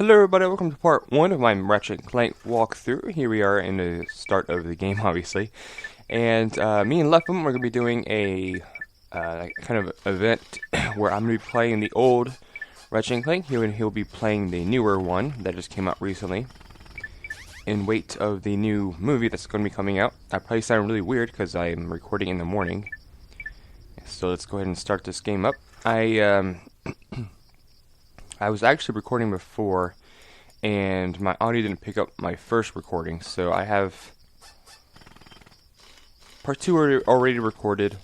Hello everybody, welcome to part 1 of my Ratchet Clank walkthrough. Here we are in the start of the game, obviously. And me and Lefum are going to be doing a kind of event where I'm going to be playing the old Ratchet Clank, and he'll be playing the newer one that just came out recently. In wait of the new movie that's going to be coming out. I probably sound really weird because I'm recording in the morning. So let's go ahead and start this game up. I was actually recording before, and my audio didn't pick up my first recording, so I have part 2 already recorded.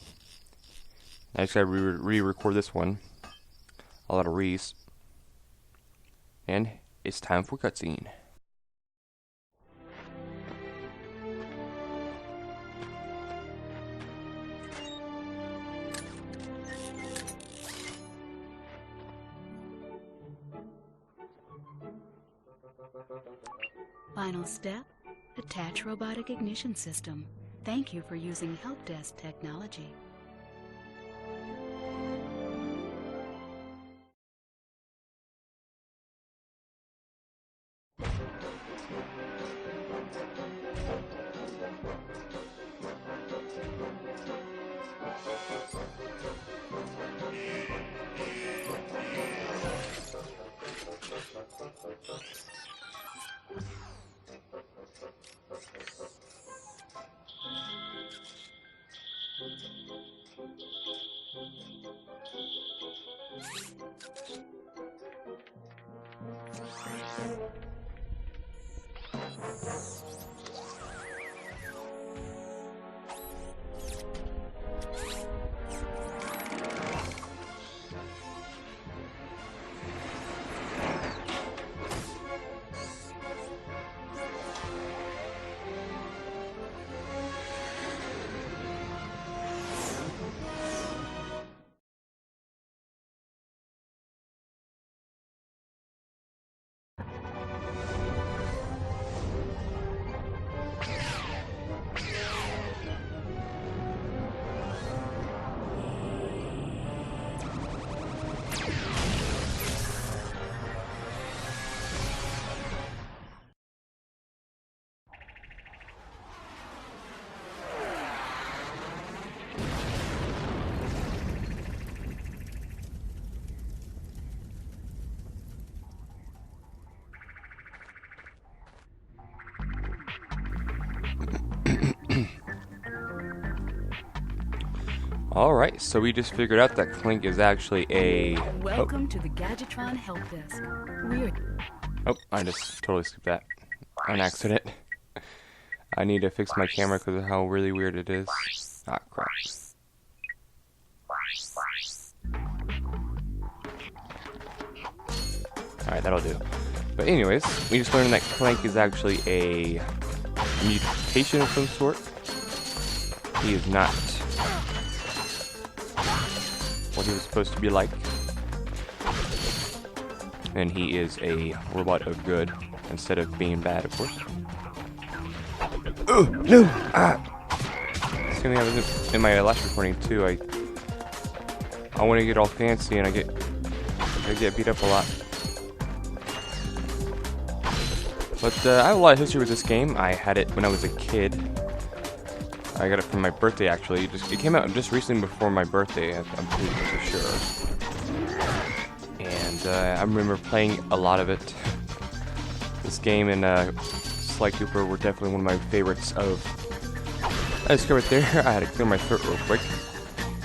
I just gotta re-record this one. A lot of re's. And it's time for cutscene. Final step, attach robotic ignition system. Thank you for using help desk technology. Alright, so we just figured out that Clank is actually a... Welcome to the Gadgetron Help Desk. We're... Oh, I just totally skipped that. An accident. I need to fix my camera because of how really weird it is. Ah, crap. Alright, that'll do. But anyways, we just learned that Clank is actually a mutation of some sort. He is not what he was supposed to be like. And he is a robot of good instead of being bad, of course. Oh, no! Ah! Same thing I was in my last recording too. I want to get all fancy and I get beat up a lot. But I have a lot of history with this game. I had it when I was a kid. I got it for my birthday, actually. It came out just recently before my birthday, I'm pretty sure. And I remember playing a lot of it. This game and Sly Cooper were definitely one of my favorites of... I discovered there. I had to clear my throat real quick.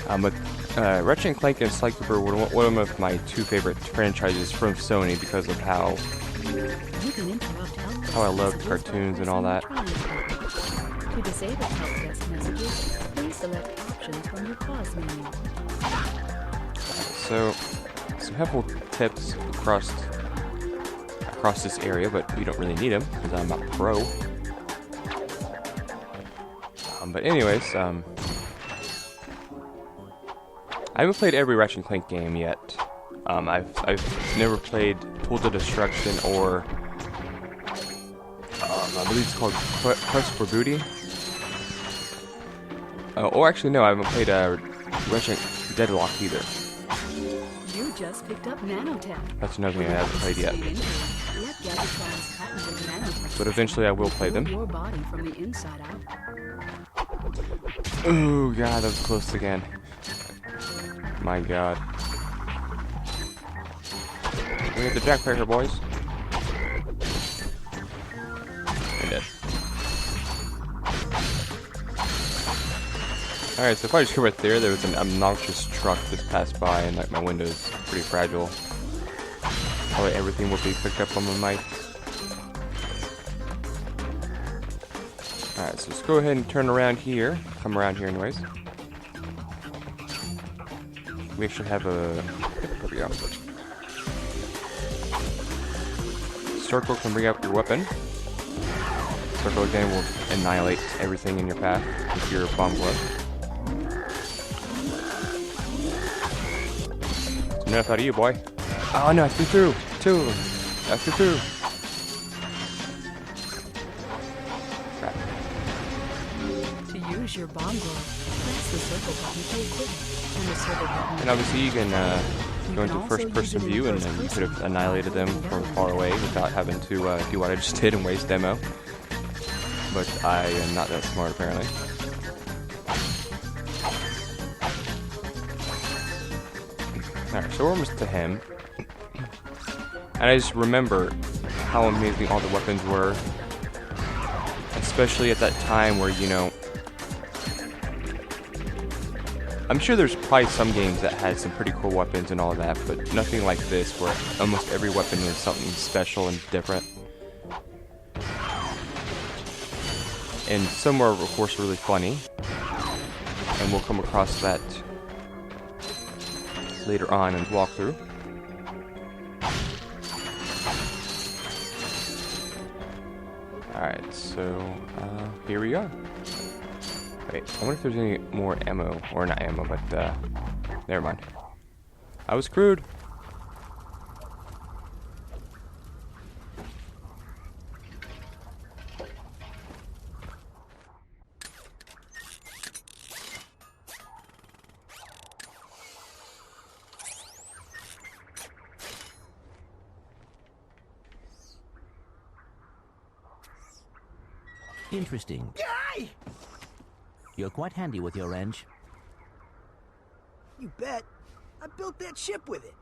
But Ratchet Clank and Sly Cooper were one of my two favorite franchises from Sony because of how I loved cartoons and all that. To disable help desk messages, please select options from your pause menu. So, some helpful tips across this area, but we don't really need them because I'm a pro. But anyways, I haven't played every Ratchet Clank game yet. I've never played Tools of Destruction or I believe it's called Quest for Booty. Oh, actually, no, I haven't played Ratchet Deadlock either. You just picked up nanotech. That's another thing I haven't played yet. Yep, Galvatron's patented nanotech But eventually I will play build them. your body from the inside out. Oh god, that was close again. My god. We got the jackpot here, boys. I did. Alright, so if I just go right there, there was an obnoxious truck just passed by, and like my window is pretty fragile. Probably everything will be picked up on my mic. Alright, so let's go ahead and turn around here. Come around here anyways. We actually have a... There we go. Circle can bring up your weapon. Circle again will annihilate everything in your path with your bomb glove. Enough out of you, boy. Oh no, I flew through. Two of them. I flew through. Crap. To use your bomb glove, press the circle button to equip it, and the circle button. And obviously you can go into first-person view, and then you could have annihilated them from far away without having to do what I just did and waste ammo. But I am not that smart, apparently. Alright, so we're almost to him. And I just remember how amazing all the weapons were. Especially at that time where, you know... I'm sure there's probably some games that had some pretty cool weapons and all that, but nothing like this where almost every weapon is something special and different. And some are, of course, really funny. And we'll come across that later on in the walkthrough. Alright, so here we are. Wait, I wonder if there's any more ammo, or not ammo, but never mind. I was screwed. Interesting. You're quite handy with your wrench. You bet. I built that ship with it.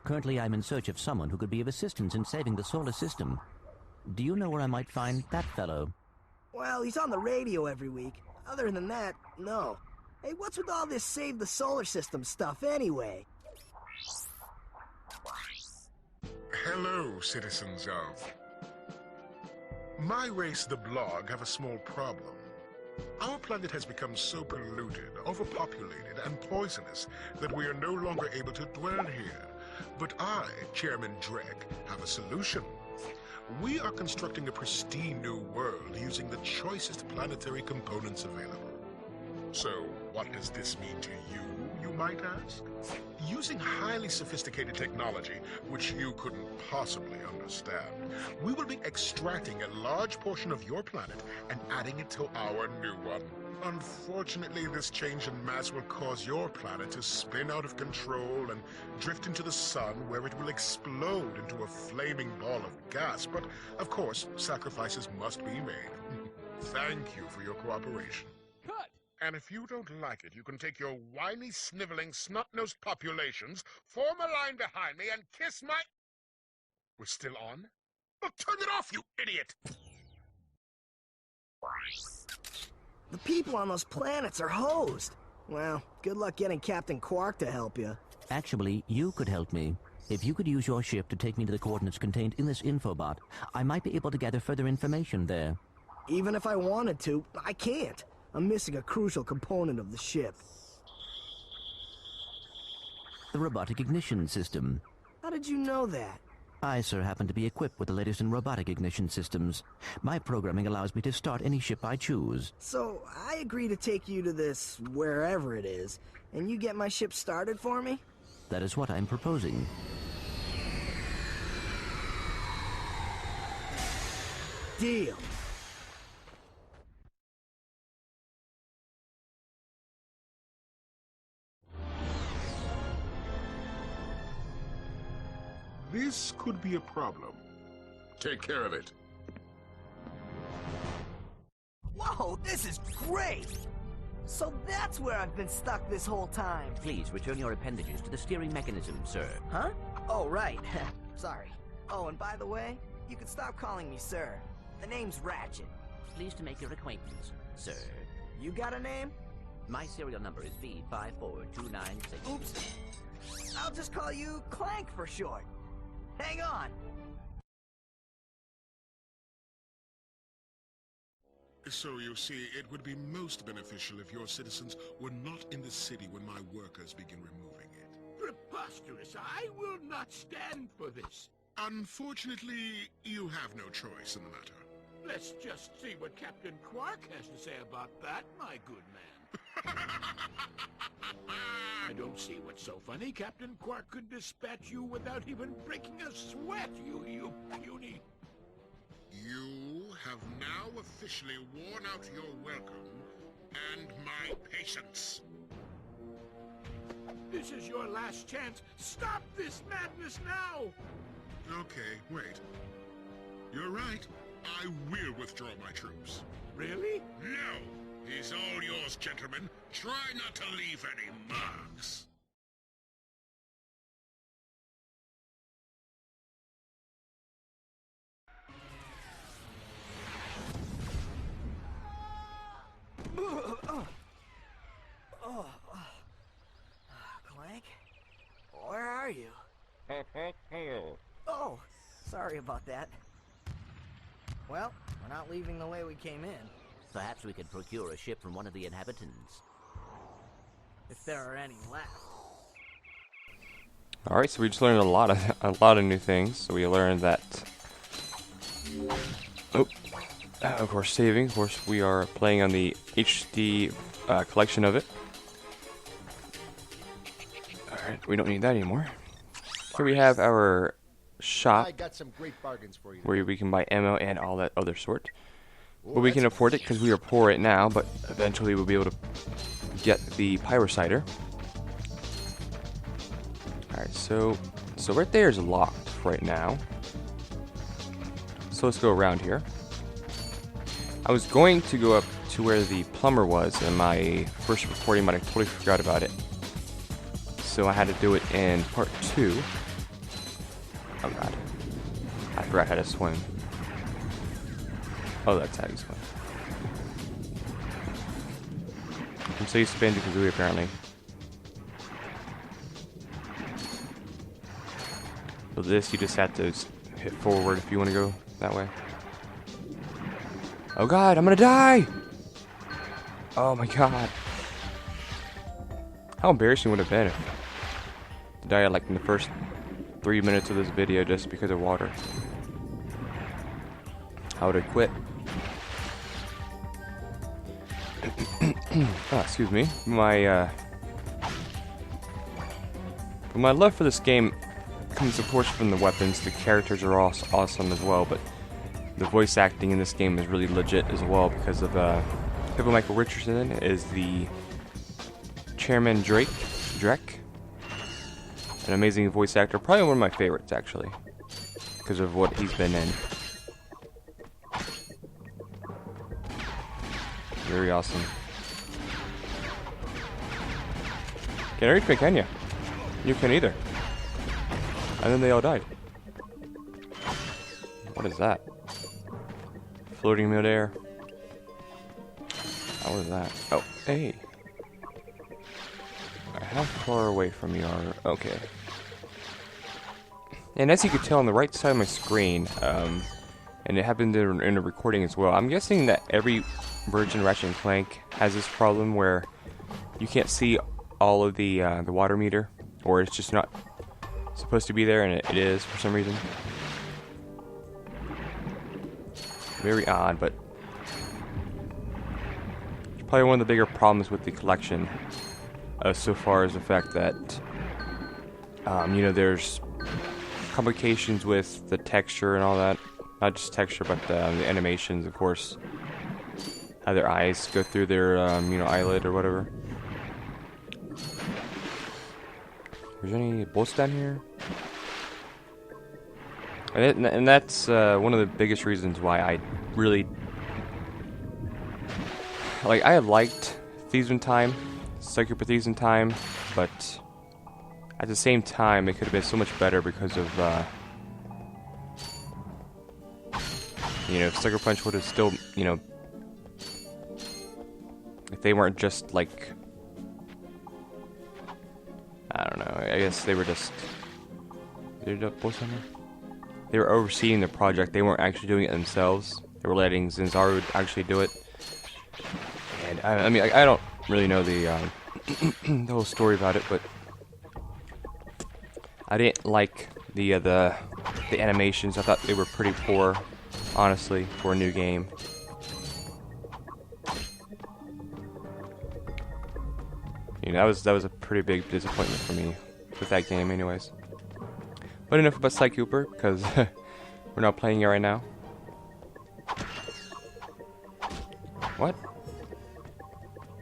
Currently, I'm in search of someone who could be of assistance in saving the solar system. Do you know where I might find that fellow? Well, he's on the radio every week. Other than that, no. Hey, what's with all this save the solar system stuff anyway? Hello, citizens of... My race, the Blog, have a small problem. Our planet has become so polluted, overpopulated, and poisonous that we are no longer able to dwell here. But I, Chairman Drek, have a solution. We are constructing a pristine new world using the choicest planetary components available. So, what does this mean to you, you might ask? Using highly sophisticated technology, which you couldn't possibly understand, we will be extracting a large portion of your planet and adding it to our new one. Unfortunately, this change in mass will cause your planet to spin out of control and drift into the sun, where it will explode into a flaming ball of gas. But, of course, sacrifices must be made. Thank you for your cooperation. Cut! And if you don't like it, you can take your whiny, sniveling, snot-nosed populations, form a line behind me, and kiss my... We're still on? Well, turn it off, you idiot! The people on those planets are hosed. Well, good luck getting Captain Quark to help you. Actually, you could help me. If you could use your ship to take me to the coordinates contained in this infobot, I might be able to gather further information there. Even if I wanted to, I can't. I'm missing a crucial component of the ship. The robotic ignition system. How did you know that? I, sir, happen to be equipped with the latest in robotic ignition systems. My programming allows me to start any ship I choose. So, I agree to take you to this, wherever it is, and you get my ship started for me? That is what I'm proposing. Deal. this could be a problem. Take care of it. Whoa, this is great! So that's where I've been stuck this whole time. Please return your appendages to the steering mechanism, sir. Huh? Oh, right. Sorry. Oh, and by the way, you can stop calling me sir. The name's Ratchet. Pleased to make your acquaintance, sir. You got a name? My serial number is V54296. Oops. I'll just call you Clank for short. Hang on. So you see, it would be most beneficial if your citizens were not in the city when my workers begin removing it. Preposterous! I will not stand for this. Unfortunately, you have no choice in the matter. Let's just see what Captain Quark has to say about that, my good man. I don't see what's so funny. Captain Quark could dispatch you without even breaking a sweat, you puny... You have now officially worn out your welcome and my patience. This is your last chance. Stop this madness now! Okay, wait. You're right. I will withdraw my troops. Really? No! He's all yours, gentlemen. Try not to leave any marks. Clank? Where are you? Oh, sorry about that. Well, we're not leaving the way we came in. Perhaps we could procure a ship from one of the inhabitants. If there are any left. All right, so we just learned a lot of new things. So we learned that. Oh, of course, saving. Of course, we are playing on the HD collection of it. All right, we don't need that anymore. Here we have our shop, I got some great bargains for you. where we can buy ammo and all that other sort. But we can afford it because we are poor right now, but eventually we'll be able to get the Pyrocider. Alright, so right there is locked right now. So let's go around here. I was going to go up to where the plumber was in my first recording, but I totally forgot about it. So I had to do it in part 2. Oh god. I forgot how to swim. Oh, that's how you swim. I'm so used to Banjo-Kazooie apparently. So this, you just have to hit forward if you want to go that way. Oh god, I'm gonna die! Oh my god. How embarrassing would it have been if I died like in the first 3 minutes of this video just because of water. I would have quit. Oh, excuse me. My love for this game comes, of course, from the weapons. The characters are all awesome as well, but the voice acting in this game is really legit as well because of Pippa Michael Richardson is the Chairman Drake. An amazing voice actor, probably one of my favorites actually, because of what he's been in. Very awesome. Can't reach me, can you? You can't either. And then they all died. What is that? Floating midair. How was that? Oh, hey. How far away from you are? Okay. And as you can tell on the right side of my screen, and it happened in a recording as well, I'm guessing that every version of Ratchet & Clank has this problem where you can't see all of the water meter, or it's just not supposed to be there, and it is for some reason. Very odd, but probably one of the bigger problems with the collection so far is the fact that you know, there's complications with the texture and all that. Not just texture, but the animations, of course. How their eyes go through their you know, eyelid or whatever. There's any bullets down here? And that's one of the biggest reasons why I really like. I liked Thieves in Time, Psycho Thieves in Time, but at the same time, it could have been so much better because of you know, Sucker Punch would have still, you know, if they weren't just like, I don't know. I guess they were just they were overseeing the project. They weren't actually doing it themselves. They were letting Zinzaru actually do it. And I mean, I don't really know the the whole story about it, but I didn't like the animations. I thought they were pretty poor, honestly, for a new game. You know, that was a pretty big disappointment for me with that game, anyways. But enough about Sly Cooper, because we're not playing it right now. What?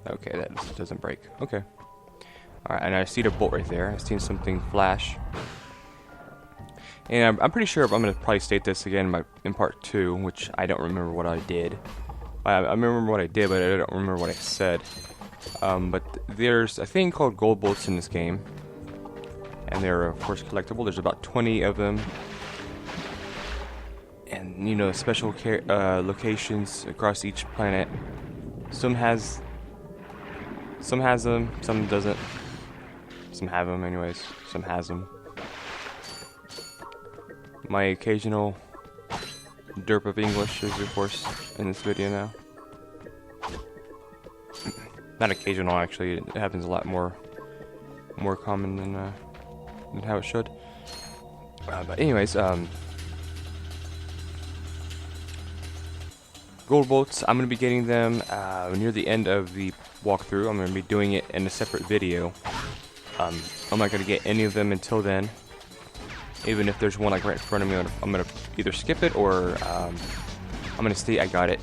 Okay, that just doesn't break. Okay. Alright, and I see the bolt right there. I've seen something flash. And I'm pretty sure I'm going to probably state this again in part 2, which I don't remember what I did. I remember what I did, but I don't remember what I said. But there's a thing called gold bolts in this game. And they're, of course, collectible. There's about 20 of them. And, you know, special locations across each planet. Some has them, some doesn't. Some have them, anyways. Some has them. My occasional derp of English is, of course, in this video now. Not occasional, actually. It happens a lot more common than how it should. But anyways, gold bolts. I'm gonna be getting them near the end of the walkthrough. I'm gonna be doing it in a separate video. I'm not gonna get any of them until then. Even if there's one like right in front of me, I'm gonna either skip it or I'm gonna state I got it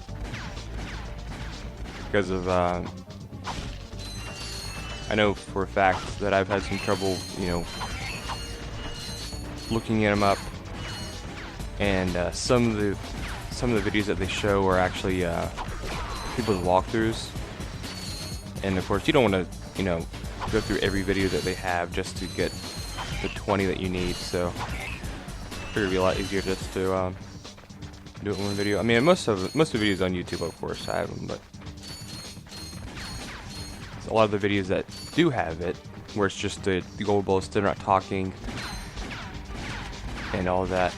because of I know for a fact that I've had some trouble, you know, looking them up, and some of the videos that they show are actually people's walkthroughs, and of course you don't want to, you know, go through every video that they have just to get the 20 that you need. So I figured it'd be a lot easier just to do it in one video. I mean, most of the videos on YouTube, of course, I have them, but a lot of the videos that do have it, where it's just the gold bolts, they're not talking, and all that.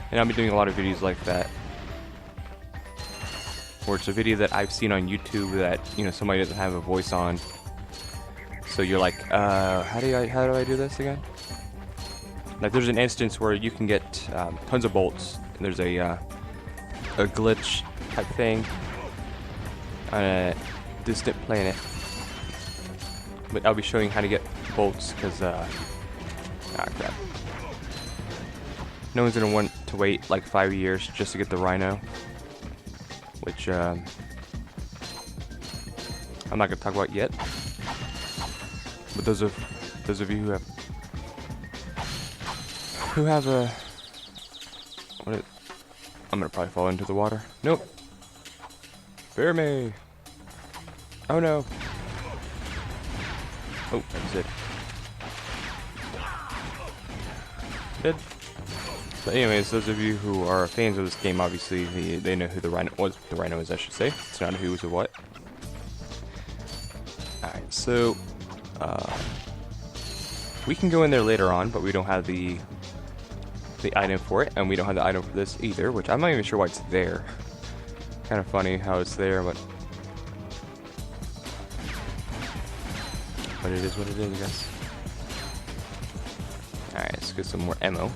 And I'll be doing a lot of videos like that, where it's a video that I've seen on YouTube that, you know, somebody doesn't have a voice on. So you're like, how do I do this again? Like, there's an instance where you can get tons of bolts. And there's a glitch type thing on a distant planet. But I'll be showing how to get bolts because, crap. No one's gonna want to wait like 5 years just to get the Rhino, which I'm not gonna talk about yet. But those of you who have a I'm gonna probably fall into the water. Nope. Bear me. Oh no. Oh, that was it. Dead. But anyways, those of you who are fans of this game, obviously they know who the Rhino was. The Rhino is, I should say. It's not who was or what. Alright, so we can go in there later on, but we don't have the item for it, and we don't have the item for this either, which I'm not even sure why it's there. Kind of funny how it's there, but it is what it is, I guess. Alright, let's get some more ammo.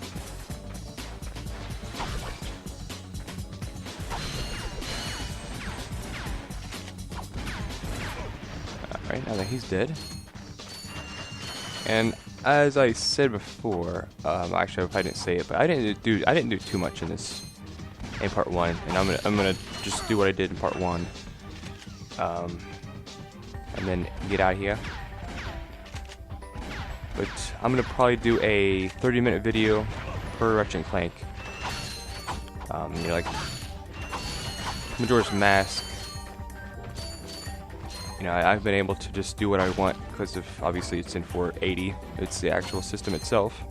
Alright, now that he's dead. And as I said before, actually if I didn't say it, but I didn't do too much in part 1, and I'm gonna just do what I did in part 1, and then get out of here. but I'm gonna probably do a 30-minute video per Ratchet Clank. You know, like Majora's Mask. You know, I've been able to just do what I want because of, obviously it's in 480. It's the actual system itself,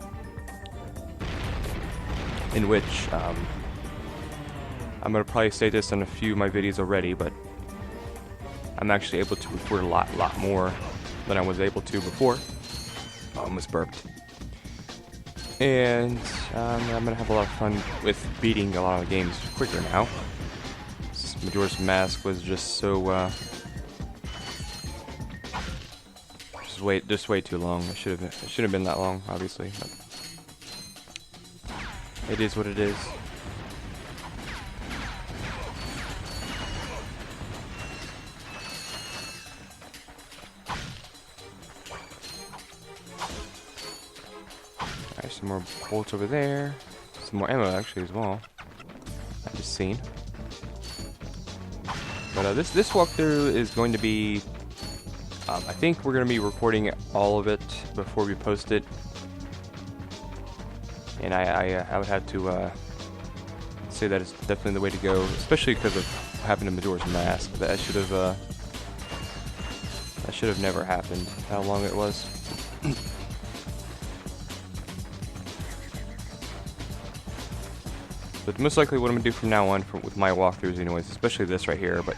in which I'm gonna probably say this on a few of my videos already, but I'm actually able to record a lot more than I was able to before. I almost burped. And I'm gonna have a lot of fun with beating a lot of games quicker now. Majora's Mask was just so just way too long. It shouldn't have been that long, obviously. But it is what it is. Alright, some more bolts over there. Some more ammo actually as well. I just seen. But this walkthrough is going to be. I think we're going to be recording all of it before we post it. And I would have to say that it's definitely the way to go, especially because of what happened to Majora's Mask. That should have never happened. How long it was. But most likely what I'm going to do from now on with my walkthroughs anyways, especially this right here, but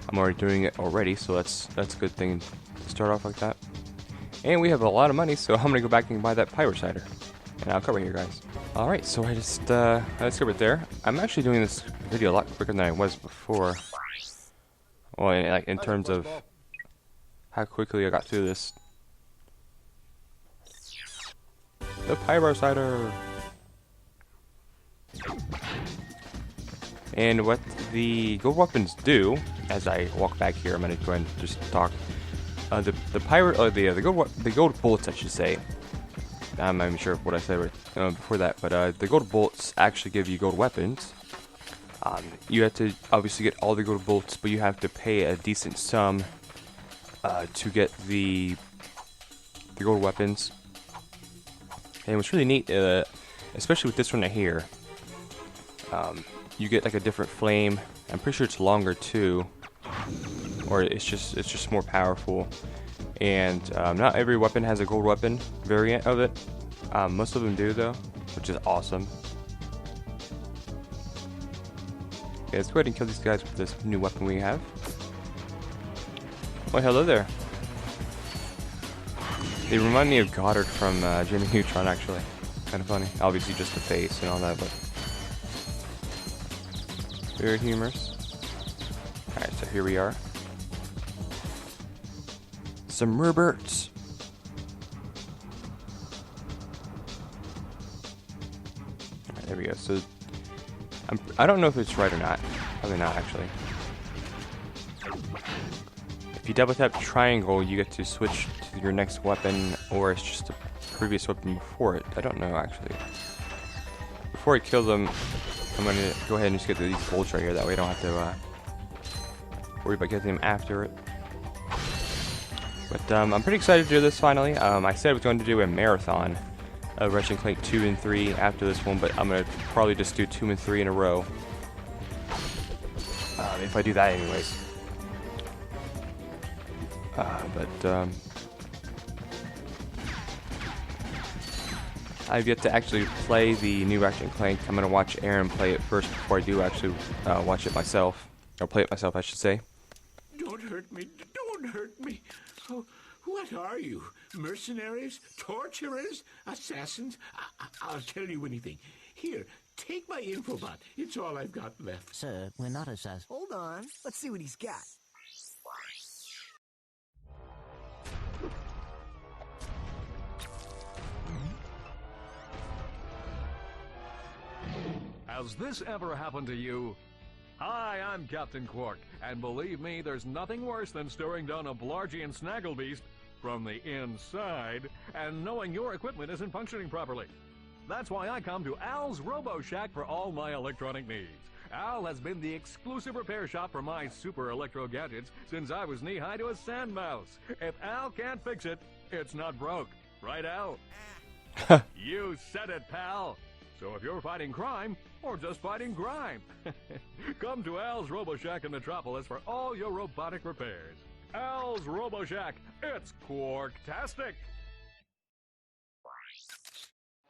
I'm already doing it already, so that's a good thing to start off like that. And we have a lot of money, so I'm going to go back and buy that pyro cider. And I'll cover here, guys. Alright, so I just discovered there. I'm actually doing this video a lot quicker than I was before. Well, in terms of how quickly I got through this. The pyro cider! And what the gold weapons do, as I walk back here, I'm gonna go ahead and just talk. The gold bullets, I should say. I'm not even sure what I said before that, but the gold bullets actually give you gold weapons. You have to obviously get all the gold bullets, but you have to pay a decent sum to get the gold weapons. And what's really neat, especially with this one right here, you get like a different flame. I'm pretty sure it's longer too, or it's just more powerful. And not every weapon has a gold weapon variant of it. Most of them do though, which is awesome. Okay, let's go ahead and kill these guys with this new weapon we have. Oh, hello there. They remind me of Goddard from Jimmy Neutron, actually. Kind of funny. Obviously just the face and all that, but very humorous. Alright, so here we are. Some Roberts. Alright, there we go. So I don't know if it's right or not. Probably not, actually. If you double tap triangle, you get to switch to your next weapon, or it's just a previous weapon before it. I don't know, actually. Before I kill them, I'm going to go ahead and just get these bolts right here. That way I don't have to worry about getting them after it. But I'm pretty excited to do this finally. I said I was going to do a marathon of Ratchet Clank 2 and 3 after this one, but I'm going to probably just do 2 and 3 in a row. If I do that anyways. I've yet to actually play the new Ratchet Clank. I'm going to watch Aaron play it first before I do actually watch it myself. Or play it myself, I should say. Don't hurt me. Don't hurt me. Oh, what are you? Mercenaries? Torturers? Assassins? I'll tell you anything. Here, take my infobot. It's all I've got left. Sir, we're not assassins. Hold on. Let's see what he's got. Has this ever happened to you? Hi, I'm Captain Quark, and believe me, there's nothing worse than staring down a Blargian snagglebeast from the inside and knowing your equipment isn't functioning properly. That's why I come to Al's Robo Shack for all my electronic needs. Al has been the exclusive repair shop for my super electro gadgets since I was knee-high to a sand mouse. If Al can't fix it, it's not broke. Right, Al? You said it, pal. So if you're fighting crime, or just fighting grime, come to Al's RoboShack in Metropolis for all your robotic repairs. Al's RoboShack, it's Quarktastic!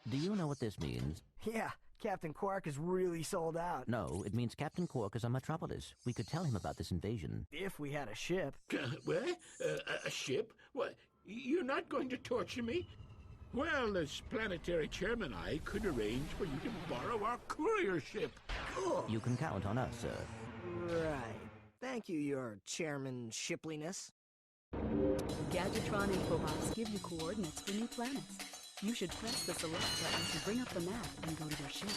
Do you know what this means? Yeah, Captain Quark is really sold out. No, it means Captain Quark is on Metropolis. We could tell him about this invasion. If we had a ship. What? A ship? What? You're not going to torture me? Well, as planetary chairman, I could arrange for you to borrow our courier ship. Cool. You can count on us, sir. Right. Thank you, your chairman shipliness. Gadgetron infobots give you coordinates for new planets. You should press the select button to bring up the map and go to their ship.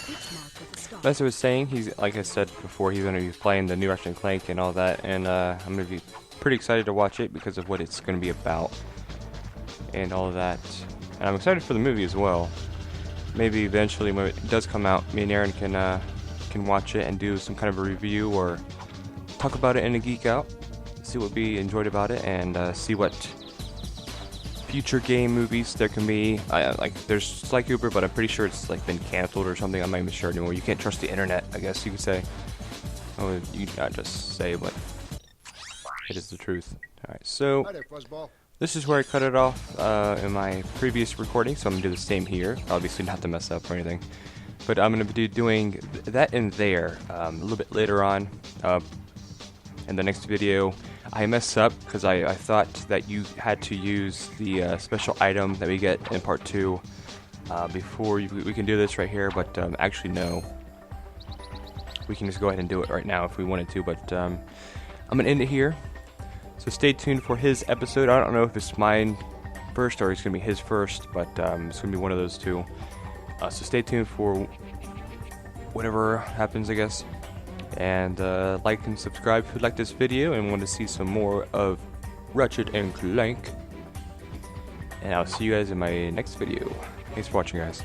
It's marked with a star. As I was saying, he's, like I said before, he's going to be playing the new Ratchet Clank and all that, and I'm going to be pretty excited to watch it because of what it's going to be about and all of that. And I'm excited for the movie as well. Maybe eventually when it does come out, me and Aaron can watch it and do some kind of a review or talk about it in a geek out, see what we enjoyed about it, and see what future game movies there can be. Like there's Sly Cooper, but I'm pretty sure it's like been canceled or something. I'm not even sure anymore. You can't trust the internet, I guess you could say. Oh, you not just say, but it is the truth. All right, so. Hi there, Fuzzball. This is where I cut it off in my previous recording, so I'm going to do the same here. Obviously not to mess up or anything. But I'm going to be doing that in there a little bit later on in the next video. I messed up because I thought that you had to use the special item that we get in part 2 before we can do this right here, but actually no. We can just go ahead and do it right now if we wanted to, but I'm going to end it here. So stay tuned for his episode. I don't know if it's mine first or it's going to be his first, but it's going to be one of those two. So stay tuned for whatever happens, I guess. And like and subscribe if you like this video and want to see some more of Ratchet and Clank. And I'll see you guys in my next video. Thanks for watching, guys.